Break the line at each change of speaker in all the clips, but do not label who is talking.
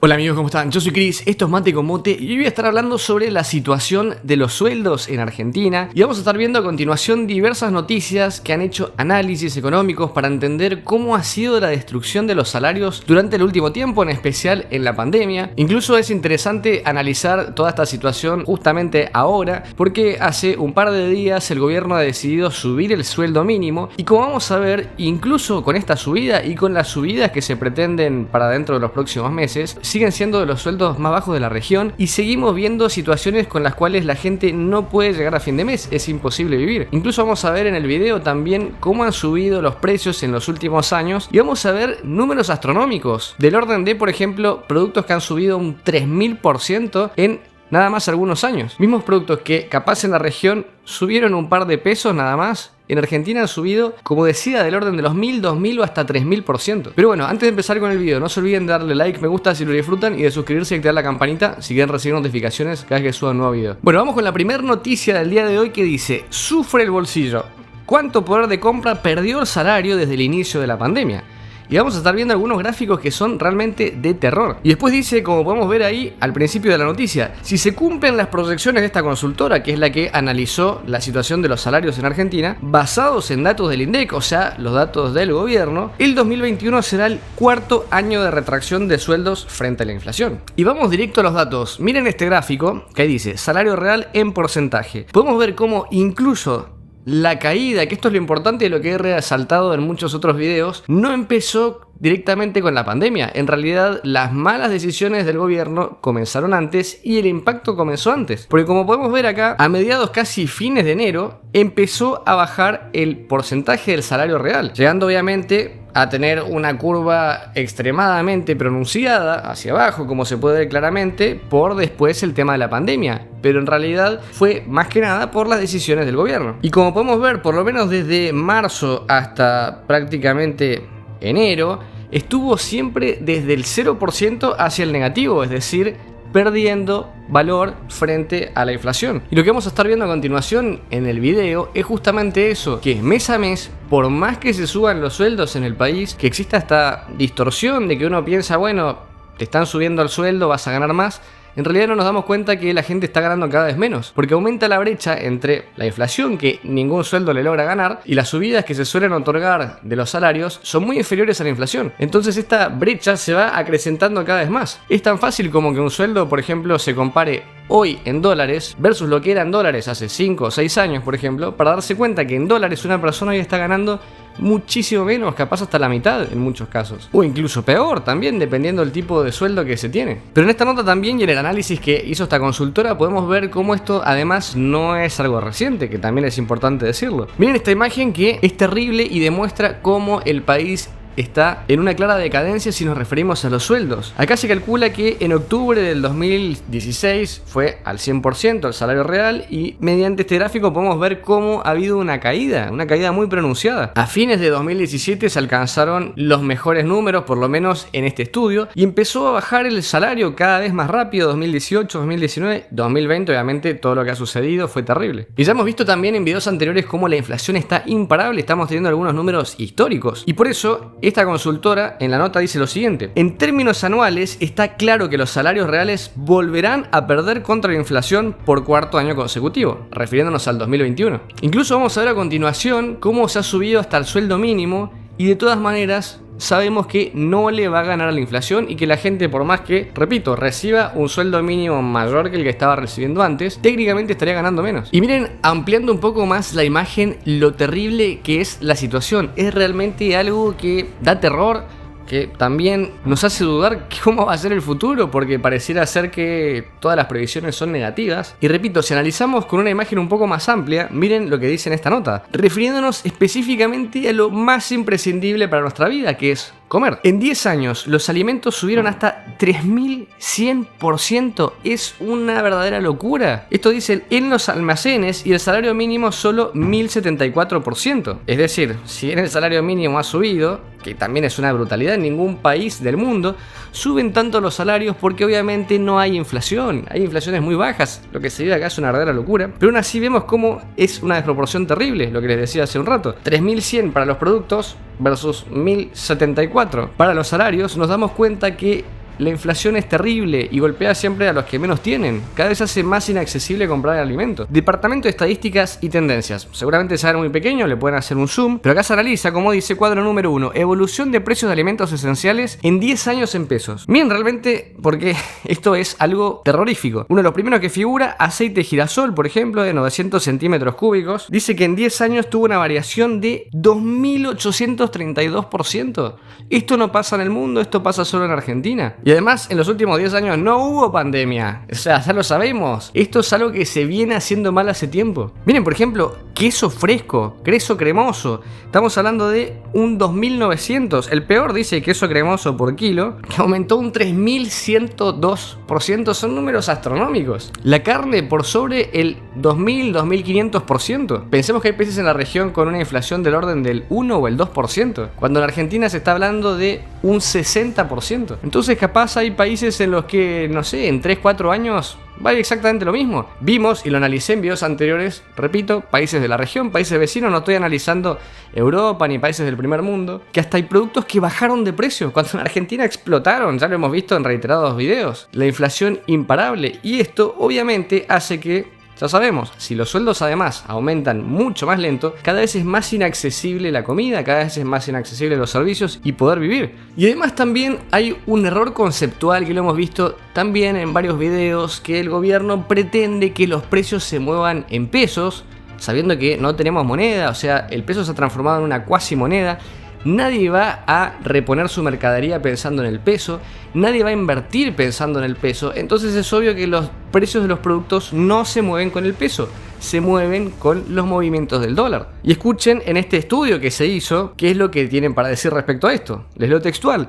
Hola amigos, ¿cómo están? Yo soy Chris, esto es Mate con Mote y hoy voy a estar hablando sobre la situación de los sueldos en Argentina y vamos a estar viendo a continuación diversas noticias que han hecho análisis económicos para entender cómo ha sido la destrucción de los salarios durante el último tiempo, en especial en la pandemia. Incluso es interesante analizar toda esta situación justamente ahora porque hace un par de días el gobierno ha decidido subir el sueldo mínimo y como vamos a ver, incluso con esta subida y con las subidas que se pretenden para dentro de los próximos meses, siguen siendo de los sueldos más bajos de la región y seguimos viendo situaciones con las cuales la gente no puede llegar a fin de mes, es imposible vivir. Incluso vamos a ver en el video también cómo han subido los precios en los últimos años y vamos a ver números astronómicos del orden de, por ejemplo, productos que han subido un 3000% en nada más algunos años. Mismos productos que capaz en la región subieron un par de pesos nada más, en Argentina han subido, como decía, del orden de los 1000, 2000 o hasta 3000%. Pero bueno, antes de empezar con el video, no se olviden de darle like, me gusta si lo disfrutan y de suscribirse y activar la campanita si quieren recibir notificaciones cada vez que suba un nuevo video. Bueno, vamos con la primera noticia del día de hoy que dice: sufre el bolsillo. ¿Cuánto poder de compra perdió el salario desde el inicio de la pandemia? Y vamos a estar viendo algunos gráficos que son realmente de terror. Y después dice, como podemos ver ahí al principio de la noticia, si se cumplen las proyecciones de esta consultora, que es la que analizó la situación de los salarios en Argentina, basados en datos del INDEC, o sea, los datos del gobierno, el 2021 será el cuarto año de retracción de sueldos frente a la inflación. Y vamos directo a los datos. Miren este gráfico que ahí dice salario real en porcentaje. Podemos ver cómo incluso la caída, que esto es lo importante y lo que he resaltado en muchos otros videos, no empezó directamente con la pandemia. En realidad, las malas decisiones del gobierno comenzaron antes y el impacto comenzó antes. Porque como podemos ver acá, a mediados casi fines de enero, empezó a bajar el porcentaje del salario real, llegando obviamente a tener una curva extremadamente pronunciada hacia abajo, como se puede ver claramente, por después el tema de la pandemia. Pero en realidad fue más que nada por las decisiones del gobierno. Y como podemos ver, por lo menos desde marzo hasta prácticamente enero, estuvo siempre desde el 0% hacia el negativo, es decir, perdiendo valor frente a la inflación. Y lo que vamos a estar viendo a continuación en el video es justamente eso, que mes a mes, por más que se suban los sueldos en el país, que exista esta distorsión de que uno piensa, bueno, te están subiendo el sueldo, vas a ganar más. En realidad no nos damos cuenta que la gente está ganando cada vez menos, porque aumenta la brecha entre la inflación, que ningún sueldo le logra ganar, y las subidas que se suelen otorgar de los salarios son muy inferiores a la inflación. Entonces esta brecha se va acrecentando cada vez más. Es tan fácil como que un sueldo, por ejemplo, se compare hoy en dólares versus lo que era en dólares hace 5 o 6 años, por ejemplo, para darse cuenta que en dólares una persona hoy está ganando muchísimo menos, capaz hasta la mitad en muchos casos, o incluso peor también, dependiendo del tipo de sueldo que se tiene. Pero en esta nota también y en el análisis que hizo esta consultora podemos ver cómo esto además no es algo reciente, que también es importante decirlo. Miren esta imagen que es terrible y demuestra cómo el país está en una clara decadencia si nos referimos a los sueldos. Acá se calcula que en octubre del 2016 fue al 100% el salario real y mediante este gráfico podemos ver cómo ha habido una caída muy pronunciada. A fines de 2017 se alcanzaron los mejores números, por lo menos en este estudio, y empezó a bajar el salario cada vez más rápido. 2018, 2019, 2020, obviamente todo lo que ha sucedido fue terrible. Y ya hemos visto también en videos anteriores cómo la inflación está imparable, estamos teniendo algunos números históricos y por eso esta consultora en la nota dice lo siguiente: en términos anuales está claro que los salarios reales volverán a perder contra la inflación por cuarto año consecutivo, refiriéndonos al 2021. Incluso vamos a ver a continuación cómo se ha subido hasta el sueldo mínimo y de todas maneras sabemos que no le va a ganar a la inflación y que la gente, por más que, repito, reciba un sueldo mínimo mayor que el que estaba recibiendo antes, técnicamente estaría ganando menos. Y miren, ampliando un poco más la imagen, lo terrible que es la situación. Es realmente algo que da terror, que también nos hace dudar cómo va a ser el futuro, porque pareciera ser que todas las previsiones son negativas. Y repito, si analizamos con una imagen un poco más amplia, miren lo que dice en esta nota, refiriéndonos específicamente a lo más imprescindible para nuestra vida, que es comer. En 10 años los alimentos subieron hasta 3100%. Es una verdadera locura. Esto dice en los almacenes y el salario mínimo solo 1074%. Es decir, si bien el salario mínimo ha subido, que también es una brutalidad, en ningún país del mundo suben tanto los salarios porque obviamente no hay inflación. Hay inflaciones muy bajas. Lo que se vive acá es una verdadera locura. Pero aún así vemos cómo es una desproporción terrible, lo que les decía hace un rato. 3100 para los productos versus 1074 para los salarios. Nos damos cuenta que la inflación es terrible y golpea siempre a los que menos tienen. Cada vez hace más inaccesible comprar alimentos. Departamento de Estadísticas y Tendencias. Seguramente se muy pequeño, le pueden hacer un zoom, pero acá se analiza, como dice cuadro número 1, evolución de precios de alimentos esenciales en 10 años en pesos. Miren, realmente, porque esto es algo terrorífico. Uno de los primeros que figura, aceite de girasol, por ejemplo, de 900 centímetros cúbicos, dice que en 10 años tuvo una variación de 2.832%. Esto no pasa en el mundo, esto pasa solo en Argentina. Y además, en los últimos 10 años no hubo pandemia. O sea, ya lo sabemos. Esto es algo que se viene haciendo mal hace tiempo. Miren, por ejemplo, queso fresco, queso cremoso. Estamos hablando de un 2.900. El peor dice queso cremoso por kilo, que aumentó un 3.102%. Son números astronómicos. La carne por sobre el 2.000, 2.500%. Pensemos que hay países en la región con una inflación del orden del 1 o el 2%, cuando en Argentina se está hablando de un 60%. Entonces capaz hay países en los que, no sé, en 3-4 años vale exactamente lo mismo. Vimos y lo analicé en videos anteriores, repito, países de la región, países vecinos, no estoy analizando Europa ni países del primer mundo, que hasta hay productos que bajaron de precio, cuando en Argentina explotaron, ya lo hemos visto en reiterados videos. La inflación imparable, y esto obviamente hace que, ya sabemos, si los sueldos además aumentan mucho más lento, cada vez es más inaccesible la comida, cada vez es más inaccesible los servicios y poder vivir. Y además también hay un error conceptual que lo hemos visto también en varios videos, que el gobierno pretende que los precios se muevan en pesos, sabiendo que no tenemos moneda, o sea, el peso se ha transformado en una cuasi moneda. Nadie va a reponer su mercadería pensando en el peso, nadie va a invertir pensando en el peso, entonces es obvio que los precios de los productos no se mueven con el peso, se mueven con los movimientos del dólar. Y escuchen en este estudio que se hizo, qué es lo que tienen para decir respecto a esto. Les leo textual.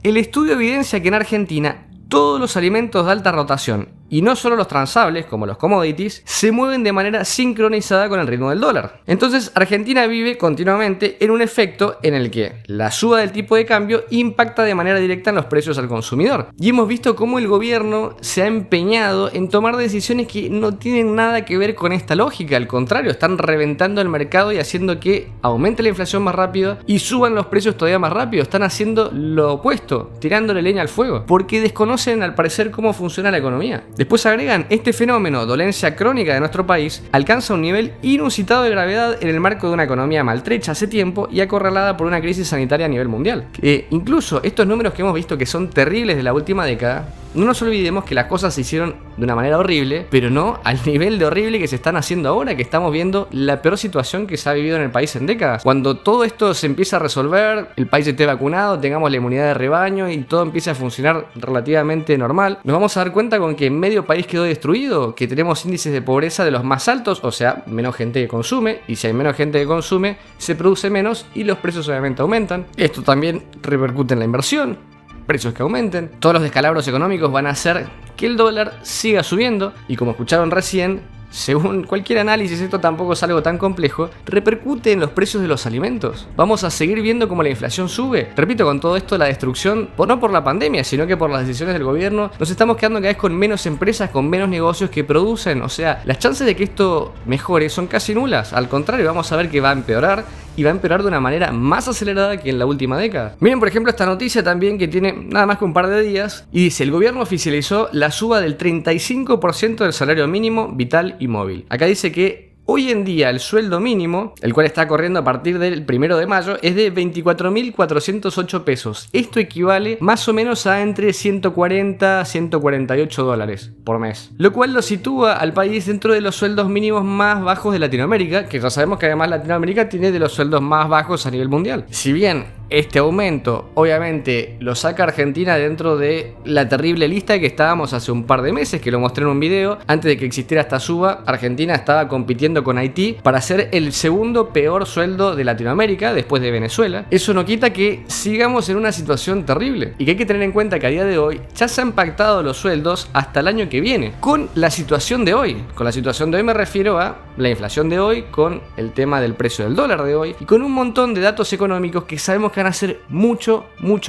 El estudio evidencia que en Argentina todos los alimentos de alta rotación, y no solo los transables, como los commodities, se mueven de manera sincronizada con el ritmo del dólar. Entonces, Argentina vive continuamente en un efecto en el que la suba del tipo de cambio impacta de manera directa en los precios al consumidor. Y hemos visto cómo el gobierno se ha empeñado en tomar decisiones que no tienen nada que ver con esta lógica. Al contrario, están reventando el mercado y haciendo que aumente la inflación más rápido y suban los precios todavía más rápido. Están haciendo lo opuesto, tirándole leña al fuego, porque desconocen al parecer cómo funciona la economía. Después agregan, este fenómeno, dolencia crónica de nuestro país, alcanza un nivel inusitado de gravedad en el marco de una economía maltrecha hace tiempo y acorralada por una crisis sanitaria a nivel mundial. Incluso estos números que hemos visto que son terribles de la última década, no nos olvidemos que las cosas se hicieron de una manera horrible, pero no al nivel de horrible que se están haciendo ahora, que estamos viendo la peor situación que se ha vivido en el país en décadas. Cuando todo esto se empieza a resolver, el país esté vacunado, tengamos la inmunidad de rebaño y todo empiece a funcionar relativamente normal, nos vamos a dar cuenta con que medio país quedó destruido, que tenemos índices de pobreza de los más altos, o sea, menos gente que consume, y si hay menos gente que consume, se produce menos y los precios obviamente aumentan. Esto también repercute en la inversión, precios que aumenten. Todos los descalabros económicos van a hacer que el dólar siga subiendo y, como escucharon recién, según cualquier análisis, esto tampoco es algo tan complejo, repercute en los precios de los alimentos. Vamos a seguir viendo cómo la inflación sube. Repito, con todo esto la destrucción, no por la pandemia, sino que por las decisiones del gobierno, nos estamos quedando cada vez con menos empresas, con menos negocios que producen. O sea, las chances de que esto mejore son casi nulas. Al contrario, vamos a ver que va a empeorar, y va a empeorar de una manera más acelerada que en la última década. Miren, por ejemplo, esta noticia también, que tiene nada más que un par de días, y dice: el gobierno oficializó la suba del 35% del salario mínimo, vital y móvil. Acá dice que hoy en día el sueldo mínimo, el cual está corriendo a partir del 1 de mayo, es de 24.408 pesos. Esto equivale más o menos a entre 140 a 148 dólares por mes. Lo cual lo sitúa al país dentro de los sueldos mínimos más bajos de Latinoamérica, que ya sabemos que además Latinoamérica tiene de los sueldos más bajos a nivel mundial. Si bien este aumento obviamente lo saca Argentina dentro de la terrible lista que estábamos hace un par de meses, que lo mostré en un video, antes de que existiera esta suba, Argentina estaba compitiendo con Haití para ser el segundo peor sueldo de Latinoamérica después de Venezuela. Eso no quita que sigamos en una situación terrible y que hay que tener en cuenta que a día de hoy ya se han pactado los sueldos hasta el año que viene con la situación de hoy. Con la situación de hoy me refiero a la inflación de hoy, con el tema del precio del dólar de hoy y con un montón de datos económicos que sabemos que van a ser mucho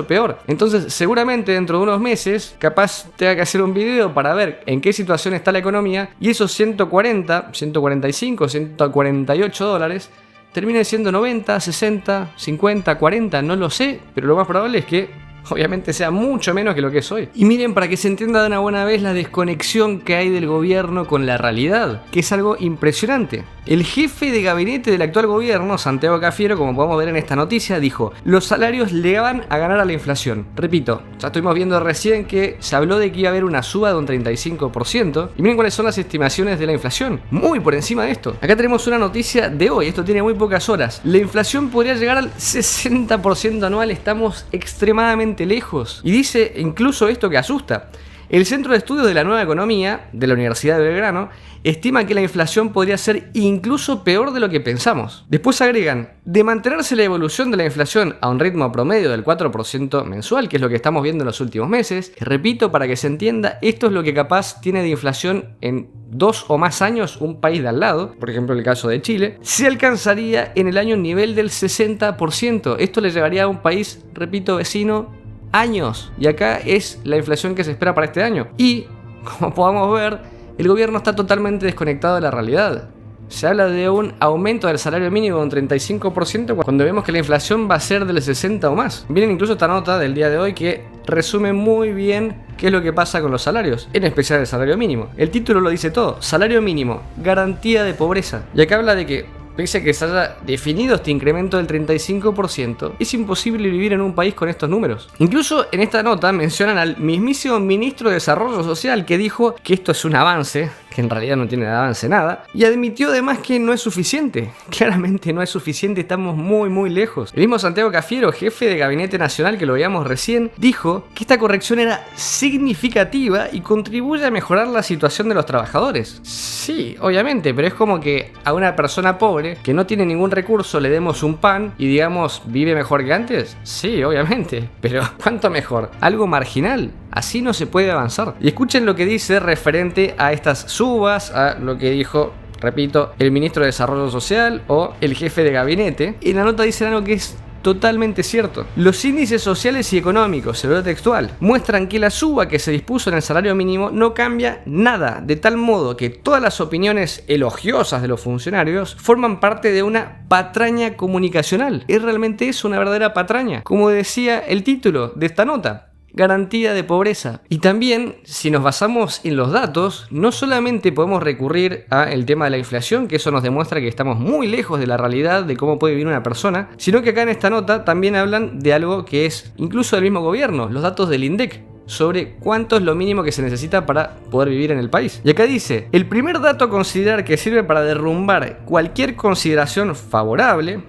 peor. Entonces seguramente dentro de unos meses capaz tenga que hacer un video para ver en qué situación está la economía y esos 140, 145, 148 dólares terminen siendo 90, 60, 50, 40, no lo sé, pero lo más probable es que obviamente sea mucho menos que lo que es hoy. Y miren, para que se entienda de una buena vez la desconexión que hay del gobierno con la realidad, que es algo impresionante. El jefe de gabinete del actual gobierno, Santiago Cafiero, como podemos ver en esta noticia, dijo: los salarios le van a ganar a la inflación. Repito, ya estuvimos viendo recién que se habló de que iba a haber una suba de un 35%. Y miren cuáles son las estimaciones de la inflación. Muy por encima de esto. Acá tenemos una noticia de hoy, esto tiene muy pocas horas. La inflación podría llegar al 60% anual, estamos extremadamente lejos. Y dice incluso esto que asusta. El Centro de Estudios de la Nueva Economía de la Universidad de Belgrano estima que la inflación podría ser incluso peor de lo que pensamos. Después agregan: de mantenerse la evolución de la inflación a un ritmo promedio del 4% mensual, que es lo que estamos viendo en los últimos meses, y repito, para que se entienda, esto es lo que capaz tiene de inflación en 2 o más años un país de al lado, por ejemplo el caso de Chile, se alcanzaría en el año un nivel del 60%. Esto le llevaría a un país, repito, vecino, años. Y acá es la inflación que se espera para este año. Y, como podamos ver, el gobierno está totalmente desconectado de la realidad. Se habla de un aumento del salario mínimo de un 35% cuando vemos que la inflación va a ser del 60% o más. Miren incluso esta nota del día de hoy que resume muy bien qué es lo que pasa con los salarios, en especial el salario mínimo. El título lo dice todo: salario mínimo, garantía de pobreza. Y acá habla de que pese a que se haya definido este incremento del 35%, es imposible vivir en un país con estos números. Incluso en esta nota mencionan al mismísimo ministro de Desarrollo Social, que dijo que esto es un avance, que en realidad no tiene de avance nada, y admitió además que no es suficiente. Claramente no es suficiente, estamos muy lejos. El mismo Santiago Cafiero, jefe de Gabinete Nacional, que lo veíamos recién, dijo que esta corrección era significativa y contribuye a mejorar la situación de los trabajadores. Sí, obviamente, pero es como que a una persona pobre que no tiene ningún recurso le demos un pan y digamos, ¿vive mejor que antes? Sí, obviamente, pero ¿cuánto mejor? Algo marginal. Así no se puede avanzar. Y escuchen lo que dice referente a estas subas, a lo que dijo, repito, el ministro de Desarrollo Social o el jefe de gabinete. En la nota dicen algo que es totalmente cierto. Los índices sociales y económicos, se lo textual, muestran que la suba que se dispuso en el salario mínimo no cambia nada, de tal modo que todas las opiniones elogiosas de los funcionarios forman parte de una patraña comunicacional. Es realmente eso, una verdadera patraña, como decía el título de esta nota: garantía de pobreza. Y también, si nos basamos en los datos, no solamente podemos recurrir al tema de la inflación, que eso nos demuestra que estamos muy lejos de la realidad de cómo puede vivir una persona, sino que acá en esta nota también hablan de algo que es incluso del mismo gobierno, los datos del INDEC, sobre cuánto es lo mínimo que se necesita para poder vivir en el país. Y acá dice: el primer dato a considerar que sirve para derrumbar cualquier consideración favorable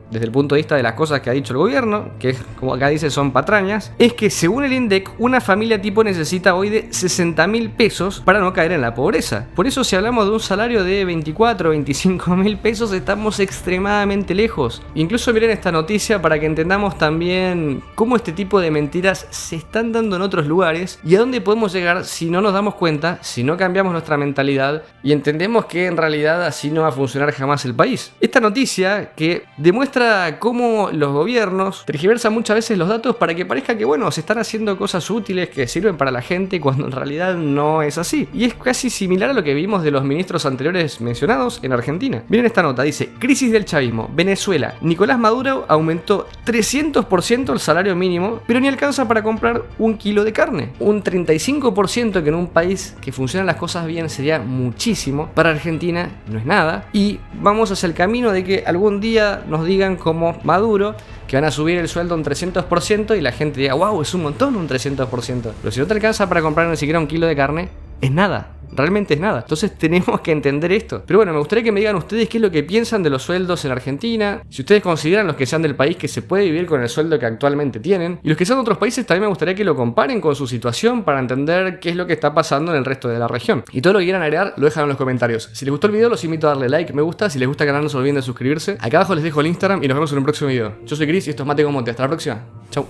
desde el punto de vista de las cosas que ha dicho el gobierno, que como acá dice son patrañas, es que según el INDEC, una familia tipo necesita hoy de 60.000 pesos para no caer en la pobreza. Por eso si hablamos de un salario de 24 o 25.000 pesos, estamos extremadamente lejos. Incluso miren esta noticia para que entendamos también cómo este tipo de mentiras se están dando en otros lugares y a dónde podemos llegar si no nos damos cuenta, si no cambiamos nuestra mentalidad y entendemos que en realidad así no va a funcionar jamás el país. Esta noticia que demuestra cómo los gobiernos tergiversan muchas veces los datos para que parezca que, bueno, se están haciendo cosas útiles que sirven para la gente cuando en realidad no es así. Y es casi similar a lo que vimos de los ministros anteriores mencionados en Argentina. Miren esta nota, dice: crisis del chavismo, Venezuela, Nicolás Maduro aumentó 300% el salario mínimo, pero ni alcanza para comprar un kilo de carne. Un 35% que en un país que funcionan las cosas bien sería muchísimo, para Argentina no es nada. Y vamos hacia el camino de que algún día nos digan como Maduro que van a subir el sueldo un 300% y la gente diga: wow, es un montón un 300%. Pero si no te alcanza para comprar ni siquiera un kilo de carne, es nada. Realmente es nada. Entonces tenemos que entender esto. Pero bueno, me gustaría que me digan ustedes qué es lo que piensan de los sueldos en Argentina. Si ustedes consideran, los que sean del país, que se puede vivir con el sueldo que actualmente tienen. Y los que sean de otros países, también me gustaría que lo comparen con su situación para entender qué es lo que está pasando en el resto de la región. Y todo lo que quieran agregar, lo dejan en los comentarios. Si les gustó el video, los invito a darle like, me gusta. Si les gusta el canal, no se olviden de suscribirse. Acá abajo les dejo el Instagram y nos vemos en un próximo video. Yo soy Chris y esto es Mate con Monte. Hasta la próxima. Chau.